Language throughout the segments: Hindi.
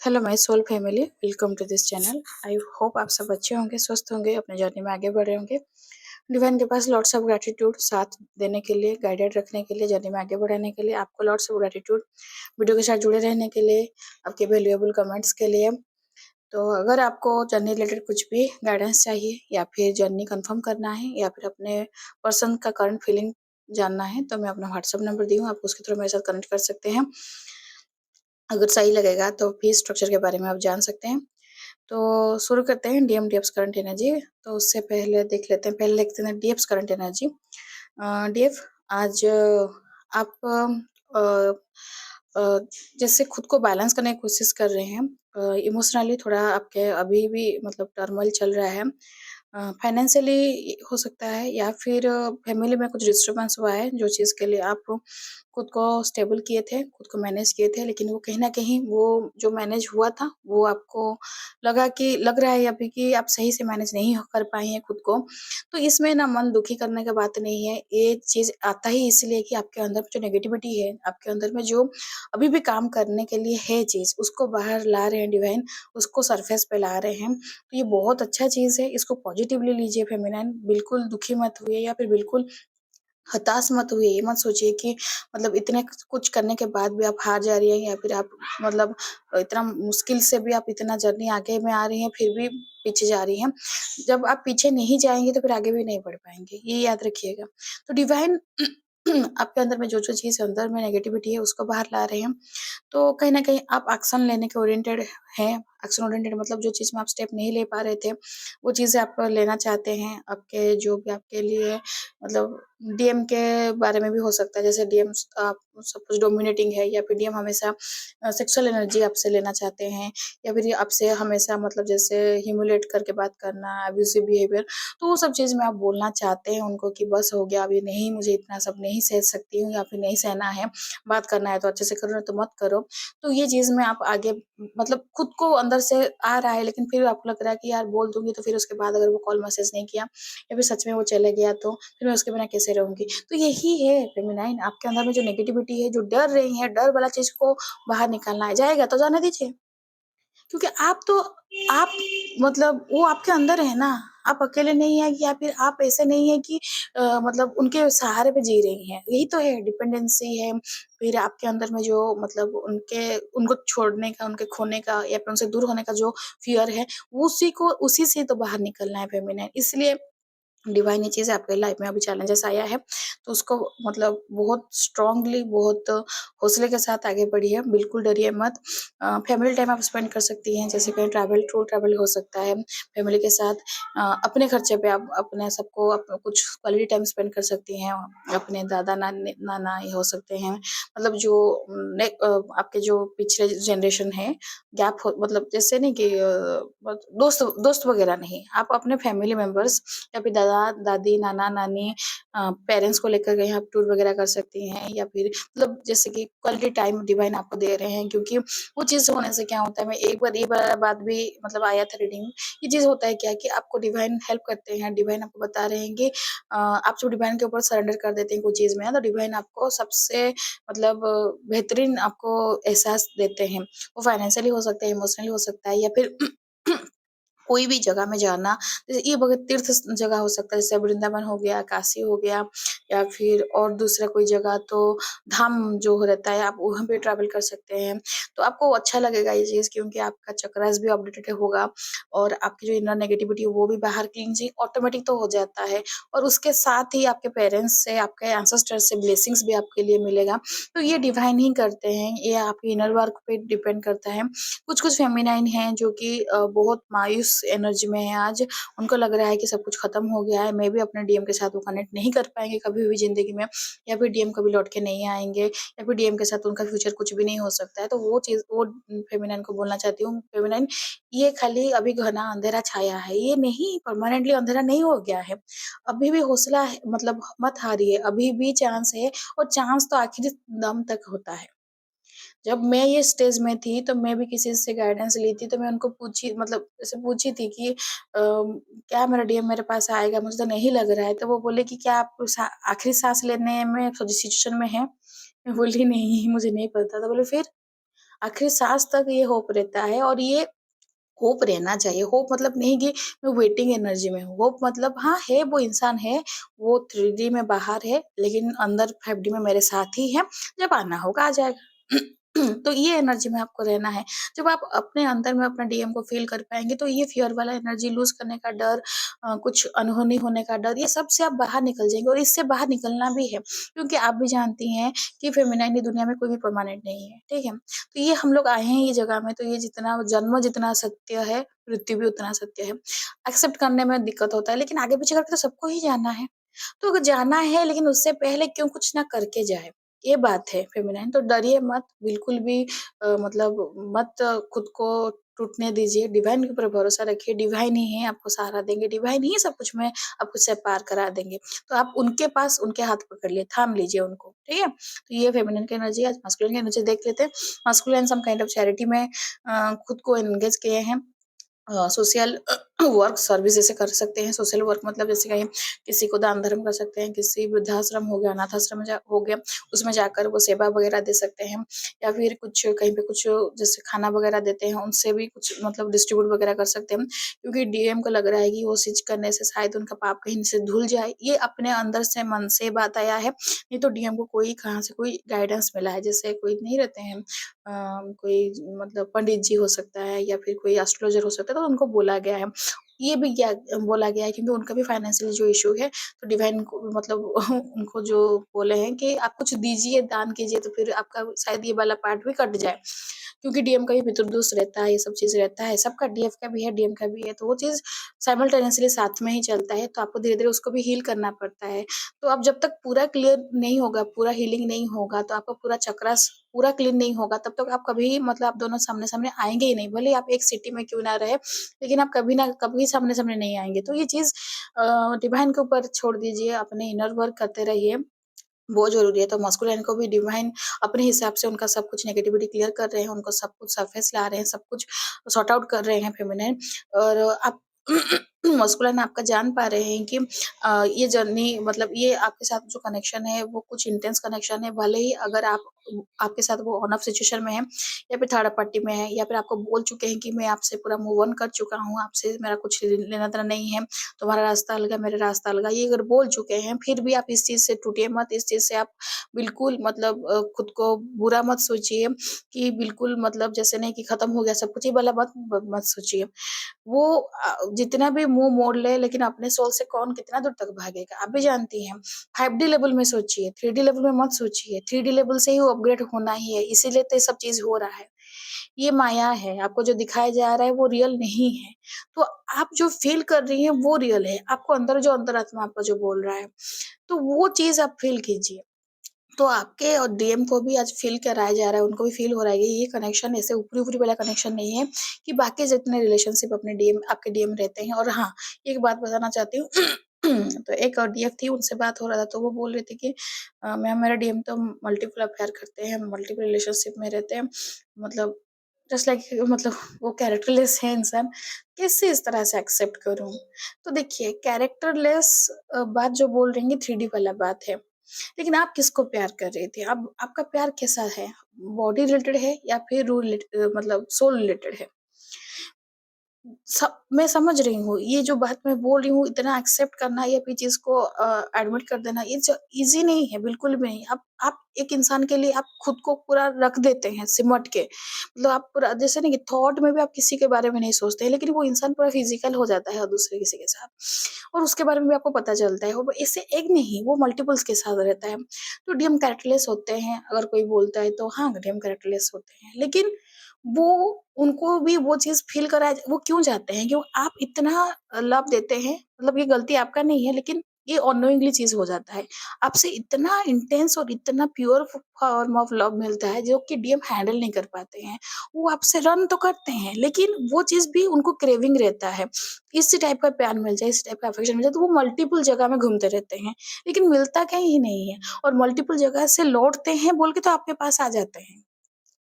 Hello my soul family, welcome to this channel. I hope आप सब अच्छे होंगे, स्वस्थ होंगे, अपने जर्नी में आगे बढ़ रहे होंगे। डिवाइन के पास लॉट्स ऑफ ग्रैटिट्यूड, साथ देने के लिए, गाइडेड रखने के लिए, जर्नी में आगे बढ़ाने के लिए। आपको लॉट्स ऑफ ग्रैटिट्यूड वीडियो के साथ जुड़े रहने के लिए, आपके वैल्यूएबल कमेंट्स के लिए। तो अगर आपको जर्नी रिलेटेड कुछ भी गाइडेंस चाहिए या फिर जर्नी कंफर्म करना है या फिर अपने पर्सन का करंट फीलिंग जानना है, तो मैं अपना व्हाट्सअप नंबर दी हूँ, आप उसके थ्रू मेरे साथ कनेक्ट कर सकते हैं। अगर सही लगेगा तो फीस स्ट्रक्चर के बारे में आप जान सकते हैं। तो शुरू करते हैं डीएम डीएफ्स करंट एनर्जी। तो उससे पहले देख लेते हैं, पहले देखते हैं डीएफ्स करंट एनर्जी। डीएफ, आज आप जैसे खुद को बैलेंस करने की कोशिश कर रहे हैं। इमोशनली थोड़ा आपके अभी भी मतलब टर्मोइल चल रहा है। फाइनेंशियली हो सकता है या फिर फैमिली में कुछ डिस्टर्बेंस हुआ है, जो चीज़ के लिए आप खुद को स्टेबल किए थे, खुद को मैनेज किए थे, लेकिन वो कहीं न कहीं वो जो मैनेज हुआ था, वो आपको लग रहा है अभी कि आप सही से मैनेज नहीं कर पाई हैं खुद को। तो इसमें ना मन दुखी करने की बात नहीं है, ये चीज़ आता ही इसलिए कि आपके अंदर जो नेगेटिविटी है, आपके अंदर में जो अभी भी काम करने के लिए है चीज़, उसको बाहर ला रहे हैं डिवाइन, उसको सरफेस पे ला रहे हैं। तो ये बहुत अच्छा चीज़ है, इसको पॉजिटिवली लीजिए फेमिनाइन, बिल्कुल दुखी मत हुइए या फिर बिल्कुल हताश मत हुइए। ये मत सोचिए कि मतलब इतने कुछ करने के बाद भी आप हार जा रही हैं या फिर आप मतलब इतना मुश्किल से भी आप इतना जर्नी आगे में आ रही हैं, फिर भी पीछे जा रही हैं। जब आप पीछे नहीं जाएँगी तो फिर आगे भी नहीं बढ़ पाएँगे, ये याद रखिएगा। तो डिवाइन आपके अंदर में जो-जो चीज़ अंदर में नेगेटिविटी है, उसको बाहर ला रहे हैं। तो कहीं न कहीं आप एक्शन लेने के ओरिएंटेड हैं। एक्शन ओरिएंटेड मतलब जो चीज़ में आप स्टेप नहीं ले पा रहे थे, वो चीज़ें आप लेना चाहते हैं। आपके जो भी आपके लिए मतलब डीएम के बारे में भी हो सकता है, जैसे डीएम आप सपोज़ डोमिनेटिंग है या फिर डीएम हमेशा सेक्सुअल एनर्जी आपसे लेना चाहते हैं या फिर ये आपसे हमेशा मतलब जैसे ह्यूमिलेट करके बात करना, अब्यूसिव बिहेवियर, तो वो सब चीज़ में आप बोलना चाहते हैं उनको कि बस हो गया, अभी नहीं, मुझे इतना सब नहीं सह सकती हूँ या फिर नहीं सहना है। बात करना है तो अच्छे से करो, नहीं तो मत करो। तो ये चीज़ में आप आगे मतलब खुद को अंदर से आ रहा है, लेकिन फिर आपको लग रहा है कि यार बोल दूँगी तो फिर उसके बाद अगर वो कॉल मैसेज नहीं किया या फिर सच में वो चले गया तो फिर मैं उसके बिना कैसे रहूँगी? तो यही है फेमिनाइन, आपके अंदर में जो नेगेटिविटी है, जो डर रही है, डर वाला चीज़ को बाहर निकालना है। जाएगा तो जाने दीजिए। क्योंकि आप मतलब वो आपके अंदर है ना, आप अकेले नहीं हैं या फिर आप ऐसे नहीं हैं कि मतलब उनके सहारे पे जी रही हैं। यही तो है डिपेंडेंसी है, फिर आपके अंदर में जो मतलब उनको छोड़ने का, उनके खोने का या फिर उनसे दूर होने का जो फ़ियर है, उसी से तो बाहर निकलना है फेमिनिन। इसलिए डिवाइन ये चीज़ आपके लाइफ में अभी चैलेंजेस आया है, तो उसको मतलब बहुत स्ट्रॉन्गली, बहुत हौसले के साथ आगे बढ़िए, बिल्कुल डरिए मत। फैमिली टाइम आप स्पेंड कर सकती हैं, जैसे कहीं टूर ट्रैवल हो सकता है फैमिली के साथ। अपने खर्चे पे आप अपने सबको कुछ क्वालिटी टाइम स्पेंड कर सकती हैं। अपने दादा नाना ये हो सकते हैं, मतलब जो आपके जो पिछले जनरेशन है, गैप हो मतलब जैसे नहीं कि दोस्त दोस्त वगैरह नहीं, आप अपने फैमिली मेंबर्स या फिर दादा-दादी, नाना-नानी पेरेंट्स को लेकर कहीं आप टूर वगैरह कर सकती हैं या फिर मतलब जैसे कि क्वालिटी टाइम डिवाइन आपको दे रहे हैं, क्योंकि वो चीज़ होने से क्या होता है, मैं एक बार ये बात भी मतलब आया था रीडिंग में, ये चीज़ होता है क्या कि आपको डिवाइन हेल्प करते हैं, डिवाइन आपको बता रहे हैं कि आप जब डिवाइन के ऊपर सरेंडर कर देते हैं कोई चीज़ में, तो डिवाइन आपको सबसे मतलब बेहतरीन आपको एहसास देते हैं। वो फाइनेंशियली हो सकता है, इमोशनली हो सकता है या फिर कोई भी जगह में जाना, जैसे ये बगैर तीर्थ जगह हो सकता है, जैसे वृंदावन हो गया, काशी हो गया या फिर और दूसरा कोई जगह तो धाम जो रहता है, आप वहाँ पे ट्रैवल कर सकते हैं। तो आपको अच्छा लगेगा ये चीज़, क्योंकि आपका चक्रास भी अपडेटेड होगा और आपकी जो इनर नेगेटिविटी है वो भी बाहर क्लींजिंग ऑटोमेटिक तो हो जाता है और उसके साथ ही आपके पेरेंट्स से, आपके एंसेस्टर्स से ब्लेसिंग्स भी आपके लिए मिलेगा। तो ये डिवाइन ही करते हैं, ये आपके इनर वर्क पे डिपेंड करता है। कुछ-कुछ फेमिनाइन हैं जो कि बहुत मायूस एनर्जी में है आज, उनको लग रहा है कि सब कुछ खत्म हो गया है, मेबी अपने डीएम के साथ वो कनेक्ट नहीं कर पाएँगे कभी भी ज़िंदगी में या फिर डीएम कभी लौट के नहीं आएँगे या फिर डीएम के साथ उनका फ्यूचर कुछ भी नहीं हो सकता है। तो वो चीज़ वो फेमिनाइन को बोलना चाहती हूँ, फेमिनाइन ये खाली अभी घना अंधेरा छाया है, ये नहीं परमानेंटली अंधेरा नहीं हो गया है। अभी भी हौसला है, मतलब मत हारिए, अभी भी चांस है और चांस तो आखिरी दम तक होता है। जब मैं ये स्टेज में थी, तो मैं भी किसी से गाइडेंस ली थी, तो मैं उनको पूछी मतलब ऐसे पूछी थी कि क्या मेरा डीएम मेरे पास आएगा? मुझे तो नहीं लग रहा है। तो वो बोले कि क्या आप आखिरी सांस लेने में सिचुएशन में हैं? मैं बोली नहीं, मुझे नहीं पता। तो बोले फिर? आखिरी साँस तक ये होप रहता है और ये होप रहना चाहिए। होप मतलब नहीं कि मैं वेटिंग एनर्जी में हूँ। होप मतलब हाँ, है वो इंसान है, वो 3D में बाहर है, लेकिन अंदर 5D में मेरे साथ ही है, जब आना होगा आ जाएगा। तो ये एनर्जी में आपको रहना है। जब आप अपने अंदर में अपना डीएम को फ़ील कर पाएँगे, तो ये फ़ियर वाला एनर्जी लूज़ करने का डर कुछ अनहोनी होने का डर, ये सब से आप बाहर निकल जाएँगे और इससे बाहर निकलना भी है, क्योंकि आप भी जानती हैं कि फ़ेमिनाइन दुनिया में कोई भी परमानेंट नहीं है, ठीक है? तो ये हम लोग आए हैं ये जगह में, तो ये जितना जन्म जितना सत्य है, मृत्यु भी उतना सत्य है। एक्सेप्ट करने में दिक्कत होता है, लेकिन आगे पीछे करके तो सबको ही जाना है। तो अगर जाना है, लेकिन उससे पहले क्यों कुछ ना करके जाए, ये बात है फेमिनाइन। तो डरिए मत, बिल्कुल भी मतलब मत खुद को टूटने दीजिए, डिवाइन के ऊपर भरोसा रखिए, डिवाइन ही है आपको सहारा देंगे, डिवाइन ही सब कुछ में आपको से पार करा देंगे। तो आप उनके पास उनके हाथ पकड़ लिए, थाम लीजिए उनको, ठीक है? तो ये फेमिनिन की एनर्जी है। आज मास्कुलिन की एनर्जी देख लेते हैं। Masculine some kind of charity में खुद को एंगेज किए हैं। सोशल वर्क सर्विस जैसे कर सकते हैं। सोशल वर्क मतलब जैसे कहीं किसी को दान धर्म कर सकते हैं, किसी वृद्धाश्रम हो गया, अनाथ आश्रम जा हो गया, उसमें जाकर वो सेवा वगैरह दे सकते हैं, या फिर कुछ कहीं पे कुछ जैसे खाना वगैरह देते हैं, उनसे भी कुछ मतलब डिस्ट्रीब्यूट वगैरह कर सकते हैं। क्योंकि डीएम को लग रहा है कि वो चीज़ करने से शायद उनका पाप कहीं से धुल जाए, ये अपने अंदर से मन से बात आया है। नहीं तो डीएम को कोई कहाँ से कोई गाइडेंस मिला है, जैसे कोई नहीं रहते हैं कोई मतलब पंडित जी हो सकता है या फिर कोई एस्ट्रोलॉजर हो सकता है, तो उनको बोला गया है। ये भी क्या बोला गया है, क्योंकि उनका भी फाइनेंशियल जो इश्यू है, तो डिवाइन को मतलब उनको जो बोले हैं कि आप कुछ दीजिए, दान कीजिए, तो फिर आपका शायद ये वाला पार्ट भी कट जाए। क्योंकि डीएम का भी पितृदोष रहता है, ये सब चीज़ रहता है, सबका डीएफ का भी है, डीएम का भी है, तो वो चीज़ साइमल्टेनियसली साथ में ही चलता है, तो आपको धीरे-धीरे उसको भी हील करना पड़ता है। तो अब जब तक पूरा क्लियर नहीं होगा, पूरा हीलिंग नहीं होगा, तो आपका पूरा चक्रास पूरा क्लीन नहीं होगा, तब तक आप कभी मतलब आप दोनों सामने-सामने आएँगे ही नहीं। भले ही आप एक सिटी में क्यों ना रहे, लेकिन आप कभी ना कभी सामने-सामने नहीं आएँगे। तो ये चीज़ डिवाइन के ऊपर छोड़ दीजिए, अपने इनर वर्क करते रहिए, बहुत ज़रूरी है। तो मास्कुलाइन को भी डिवाइन अपने हिसाब से उनका सब कुछ नेगेटिविटी क्लियर कर रहे हैं, उनको सब कुछ सरफेस ला रहे हैं, सब कुछ सॉर्ट आउट कर रहे हैं फेमिनिन। और आप मास्कुलाइन आपका जान पा रहे हैं कि ये जर्नी मतलब ये आपके साथ जो कनेक्शन है वो कुछ इंटेंस कनेक्शन है। भले ही अगर आप आपके साथ वो ऑन ऑफ सिचुएशन में है, या फिर थर्ड पार्टी में है, या फिर आपको बोल चुके हैं कि मैं आपसे पूरा मूव ऑन कर चुका हूँ, आपसे मेरा कुछ लेना-देना नहीं है, तुम्हारा रास्ता अलग है, मेरा रास्ता अलग है। ये अगर बोल चुके हैं, फिर भी आप इस चीज़ से टूटिए मत, इस चीज़ से आप बिल्कुल मतलब खुद को बुरा मत सोचिए कि बिल्कुल मतलब जैसे नहीं कि खत्म हो गया सब कुछ, ये वाला मत मत सोचिए। वो जितना भी मुँह मोड़ ले, लेकिन अपने सोल से कौन कितना दूर तक भागेगा, आप भी जानती हैं। 5D लेवल में सोचिए, 3D लेवल में मत सोचिए, 3D लेवल से ही वो अपग्रेड होना ही है, इसीलिए तो ये सब चीज़ हो रहा है। ये माया है, आपको जो दिखाया जा रहा है वो रियल नहीं है। तो आप जो फ़ील कर रही हैं वो रियल है, आपको अंदर जो अंतरात्मा आपका जो बोल रहा है, तो वो चीज़ आप फ़ील कीजिए। तो आपके और डीएम को भी आज फ़ील कराया जा रहा है, उनको भी फ़ील हो रहा है कि ये कनेक्शन ऐसे ऊपरी-ऊपरी वाला कनेक्शन नहीं है कि बाकी जितने रिलेशनशिप अपने डीएम आपके डीएम रहते हैं। और हाँ, एक बात बताना चाहती हूँ तो एक डीएफ थी, उनसे बात हो रहा था, तो वो बोल रही थी कि मैम मेरा डीएम तो मल्टीपल अफ़ेयर करते हैं, मल्टीपल रिलेशनशिप में रहते हैं, मतलब जस्ट लाइक मतलब वो कैरेक्टरलेस है इंसान, कैसे इस तरह से एक्सेप्ट करूँ? तो देखिए कैरेक्टरलेस बात जो बोल रही हैं 3D वाला बात है। लेकिन आप किसको प्यार कर रही थी? अब आपका प्यार कैसा है? बॉडी रिलेटेड है या फिर रूल मतलब सोल रिलेटेड है? मैं समझ रही हूँ, ये जो बात मैं बोल रही हूँ इतना एक्सेप्ट करना या फिर चीज़ को एडमिट कर देना ये ईज़ी नहीं है, बिल्कुल भी नहीं। आप एक इंसान के लिए आप खुद को पूरा रख देते हैं सिमट के। मतलब आप पूरा जैसे नहीं कि थॉट में भी आप किसी के बारे में नहीं सोचते हैं, लेकिन वो इंसान पूरा फिज़िकल हो जाता है दूसरे किसी के साथ और उसके बारे में भी आपको पता चलता है। वो इससे एक नहीं, वो मल्टीपल्स के साथ रहता है। तो डीएम कैरेक्टरलेस होते हैं, अगर कोई बोलता है तो हाँ, डीएम कैरेक्टरलेस होते हैं। लेकिन वो उनको भी वो चीज़ फ़ील कराया वो क्यों चाहते हैं? क्यों आप इतना लव देते हैं, मतलब ये गलती आपका नहीं है, लेकिन ये अननोइंगली चीज़ हो जाता है। आपसे इतना इंटेंस और इतना प्योर फॉर्म ऑफ लव मिलता है, जो कि डीएम हैंडल नहीं कर पाते हैं। वो आपसे रन तो करते हैं, लेकिन वो चीज़ भी उनको क्रेविंग रहता है। इसी टाइप का प्यार मिल जाए, इस टाइप का अफेक्शन मिल जाए, तो वो मल्टीपल जगह में घूमते रहते हैं, लेकिन मिलता कहीं नहीं है और मल्टीपल जगह से लौटते हैं बोल के तो आपके पास आ जाते हैं।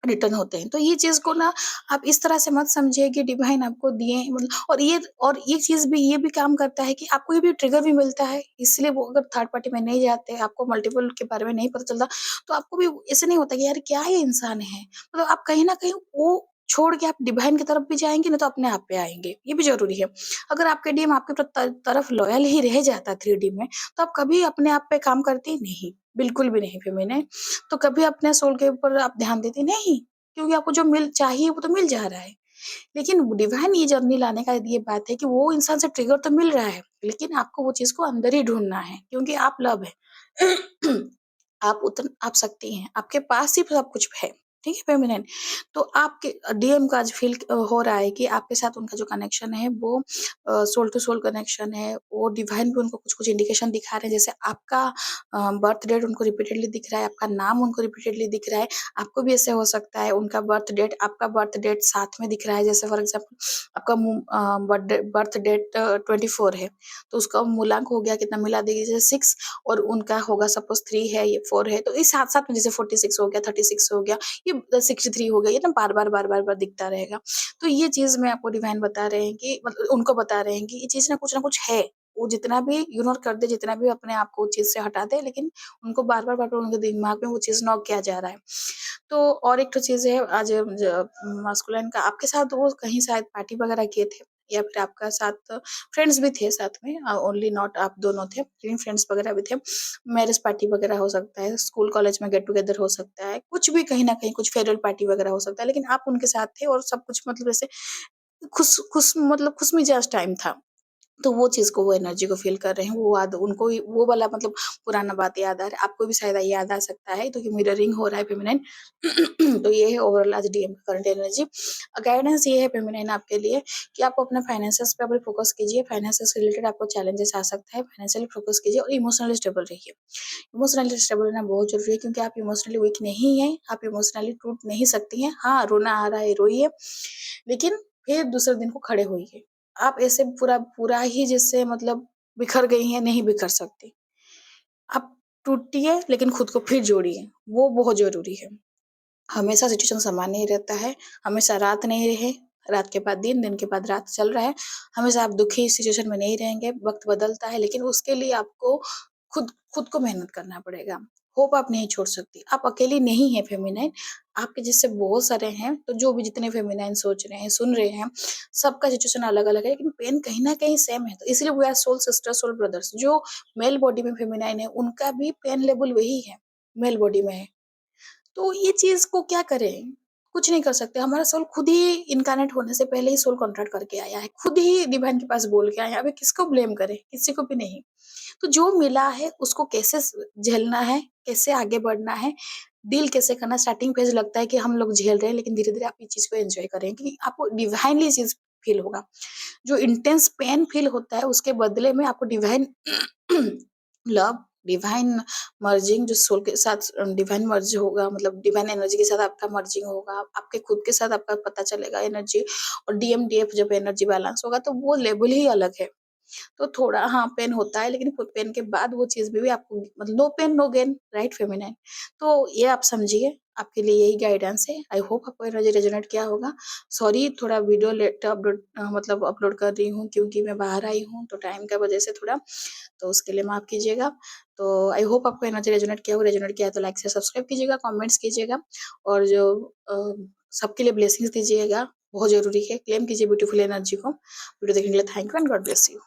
रिटर्न होते हैं। तो ये चीज़ को ना आप इस तरह से मत समझिए कि डिवाइन आपको दिए मतलब और ये चीज़ भी ये भी काम करता है कि आपको ये भी ट्रिगर भी मिलता है, इसलिए वो अगर थर्ड पार्टी में नहीं जाते, आपको मल्टीपल के बारे में नहीं पता चलता, तो आपको भी ऐसे नहीं होता कि यार क्या ये इंसान है? मतलब आप कहीं न कहीं वो छोड़ के आप डिवाइन की तरफ भी जाएँगे, नहीं तो अपने आप पे आएँगे, ये भी ज़रूरी है। अगर आपके डीएम आपके तरफ लॉयल ही रह जाता 3D में, तो आप कभी अपने आप पे काम करते नहीं, बिल्कुल भी नहीं फेमिनिन। तो कभी अपने सोल के ऊपर आप ध्यान देते नहीं, क्योंकि आपको जो मिल चाहिए वो तो मिल जा रहा है। लेकिन डिवाइन ये जर्नी लाने का ये बात है कि वो इंसान से ट्रिगर तो मिल रहा है, लेकिन आपको वो चीज़ को अंदर ही ढूँढना है, क्योंकि आप लव है। आप शक्ति हैं, आपके पास ही सब कुछ है, ठीक है फेमिनिन? तो आपके डीएम का आज फ़ील हो रहा है कि आपके साथ उनका जो कनेक्शन है वो सोल टू सोल कनेक्शन है, वो डिवाइन भी उनको कुछ-कुछ इंडिकेशन दिखा रहे हैं, जैसे आपका बर्थ डेट उनको रिपीटेडली दिख रहा है, आपका नाम उनको रिपीटेडली दिख रहा है, आपको भी ऐसे हो सकता है उनका बर्थ डेट, आपका बर्थ डेट साथ में दिख रहा है, जैसे फॉर एग्ज़ाम्पल आपका बर्थ डेट 24 है, तो उसका मूलांक हो गया कितना मिला दीजिए 6 और उनका होगा सपोज़ 3 है, ये 4 है, तो इस साथ-साथ में जैसे 46 हो गया, 36 हो गया, ये 63 हो गया, ये ना बार-बार, बार-बार दिखता रहेगा। तो ये चीज़ मैं आपको डिवाइन बता रहे हैं कि मतलब उनको बता रहे हैं कि ये चीज़ ना कुछ है। वो जितना भी इग्नोर कर दे, जितना भी अपने आप को उस चीज़ से हटा दे, लेकिन उनको बार-बार, बार-बार उनके दिमाग में वो चीज़ नॉक किया जा रहा है। तो और एक तो चीज़ है आज मास्कुलिन का आपके साथ वो कहीं शायद पार्टी वगैरह किए थे या फिर आपका साथ फ्रेंड्स भी थे साथ में ओनली नॉट आप दोनों थे, लेकिन फ्रेंड्स वगैरह भी थे। मैरिज पार्टी वगैरह हो सकता है, स्कूल कॉलेज में गेट टुगेदर हो सकता है, कुछ भी कहीं न कहीं कुछ फेयरवेल पार्टी वगैरह हो सकता है, लेकिन आप उनके साथ थे और सब कुछ मतलब ऐसे खुश मतलब खुशमिजाज टाइम था। तो वो चीज़ को वो एनर्जी को फ़ील कर रहे हैं, वो याद उनको ही वो वाला मतलब पुराना बात याद आ रहा है, आपको भी शायद याद आ सकता है, तो ये मिररिंग हो रहा है फेमिनिन। तो ये है ओवरऑल आज डीएम का करंट एनर्जी। गाइडेंस ये है फेमिनिन आपके लिए कि आप अपने फाइनेंसेस पे अभी फ़ोकस कीजिए, फाइनेंसेस से रिलेटेड आपको चैलेंजेस आ सकता है, फाइनेंशियली फ़ोकस कीजिए और इमोशनली स्टेबल रहिए। इमोशनली स्टेबल रहना बहुत ज़रूरी है क्योंकि आप इमोशनली वीक नहीं हैं, आप इमोशनली टूट नहीं सकती हैं। हाँ, रोना आ रहा है, रोइए, लेकिन फिर दूसरे दिन को खड़े होइए। आप ऐसे पूरा पूरा ही जैसे मतलब बिखर गई हैं, नहीं बिखर सकती। आप टूटिए लेकिन खुद को फिर जोड़िए, वो बहुत ज़रूरी है। हमेशा सिचुएशन समान नहीं रहता है, हमेशा रात नहीं रहे, रात के बाद दिन, दिन के बाद रात चल रहा है। हमेशा आप दुखी सिचुएशन में नहीं रहेंगे, वक़्त बदलता है लेकिन उसके लिए आपको खुद खुद को मेहनत करना पड़ेगा। होप आप नहीं छोड़ सकती, आप अकेली नहीं हैं फेमिनाइन, आपके जैसे बहुत सारे हैं, तो जो भी जितने फेमिनाइन सोच रहे हैं, सुन रहे हैं, सबका सिचुएशन अलग-अलग है लेकिन पेन कहीं न कहीं सेम है। तो इसलिए we are soul sister, soul brothers. जो मेल बॉडी में फेमिनाइन है, उनका भी पेन लेवल वही है, मेल बॉडी में है। तो ये चीज़ को क्या करें? कुछ नहीं कर सकते, हमारा सोल खुद ही इन्कार्नेट होने से पहले ही सोल कॉन्ट्रैक्ट करके आया है, खुद ही डिवाइन के पास बोल के आया है, अभी किसको ब्लेम करें? किसी को भी नहीं। तो जो मिला है उसको कैसे झेलना है, कैसे आगे बढ़ना है, डील कैसे करना है, स्टार्टिंग फेज़ लगता है कि हम लोग झेल रहे हैं, लेकिन धीरे-धीरे आप इस चीज़ को एन्जॉय करें क्योंकि आपको डिवाइनली ये चीज़ फ़ील होगा। जो इंटेंस पेन फ़ील होता है उसके बदले में आपको डिवाइन लव, डिवाइन मर्जिंग जो सोल के साथ डिवाइन मर्ज होगा मतलब डिवाइन एनर्जी के साथ आपका मर्जिंग होगा, आपके खुद के साथ आपका पता चलेगा एनर्जी और डीएम-डीएफ जब एनर्जी बैलेंस होगा तो वो लेवल ही अलग है। तो थोड़ा हाँ, पेन होता है लेकिन फुट पेन के बाद वो चीज़ भी आपको मतलब no pain no gain right feminine. तो ये आप समझिए, आपके लिए यही गाइडेंस है। आई होप आपको एनर्जी रेजोनेट किया होगा। सॉरी थोड़ा वीडियो लेट अपलोड मतलब अपलोड कर रही हूँ क्योंकि मैं बाहर आई हूँ, तो टाइम का वजह से थोड़ा, तो उसके लिए माफ़ कीजिएगा। तो आई होप आपको एनर्जी रेजोनेट किया हो, रेजोनेट किया है तो लाइक से सब्सक्राइब कीजिएगा, कमेंट्स कीजिएगा और जो सबके लिए ब्लेसिंग्स दीजिएगा, बहुत ज़रूरी है। क्लेम कीजिए ब्यूटीफुल एनर्जी को। वीडियो देखने के लिए thank you and God bless you.